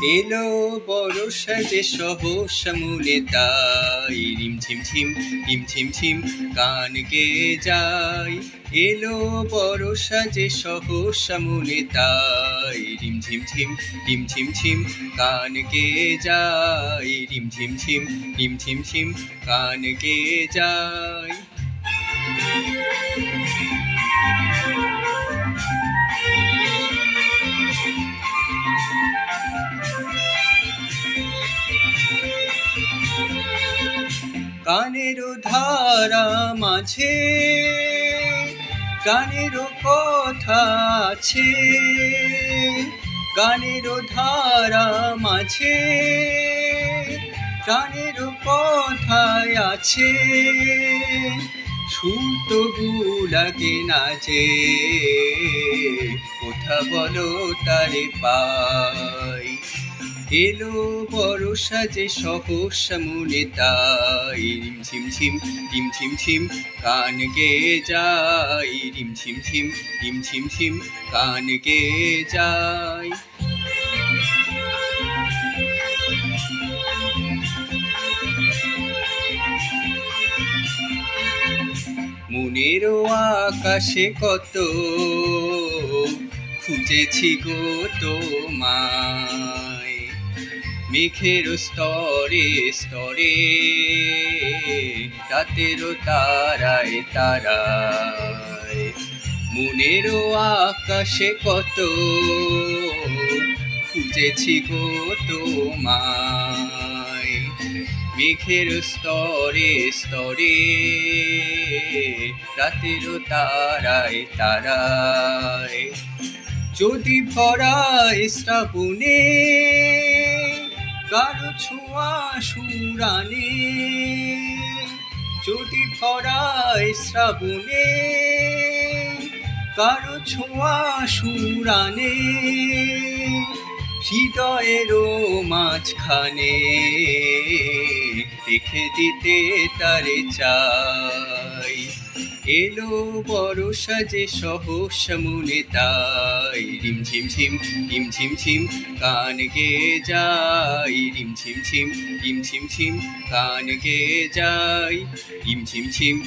এলো বরষা যে সহসা মনে তাই রিমঝিম ঝিম গান গেয়ে যায়। এলো বরষা যে সহসা মনে তাই রিমঝিম ঝিম গান গেয়ে যায়। রিমঝিম ঝিম গান গেয়ে যায়। গানেরও ধারা মাঝে গানেরও কথা আছে। গানেরও ধারা মাঝে গানেরও কথায় আছে। সুর তবু লাগে না যে কোথা বলো তারে পাই। এলো বরষা যে সহসা মনে তাই রিমঝিম ঝিম গান গেয়ে যায়। রিমঝিম ঝিম গান গেয়ে যায়। মনেরও আকাশে কত খুঁজেছি গো তোমায়। মেঘের স্তরে স্তরে রাতেরও তারায় তারায়। মনেরও আকাশে কত খুঁজেছি গো তোমায়। মেঘের স্তরে স্তরে রাতেরও তারায় তারায়। যদি ভরায় শ্রাবণে কারো ছোঁয়া সুরানে, যদি ভরায় শ্রাবণে কারো ছোঁয়া সুরানে, হৃদয়েরও মাঝখানে রেখে দিতে তারে চাই। এলো বরষা যে সহসা মনে তাই রিমঝিম ঝিম গান গেয়ে যায়। রিমঝিম ঝিম গান গেয়ে যায়। রিমঝিম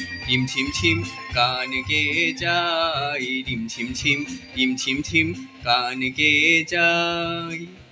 ঝিম গান গেয়ে যায়। রিমঝিম ঝিম গান গেয়ে যায়।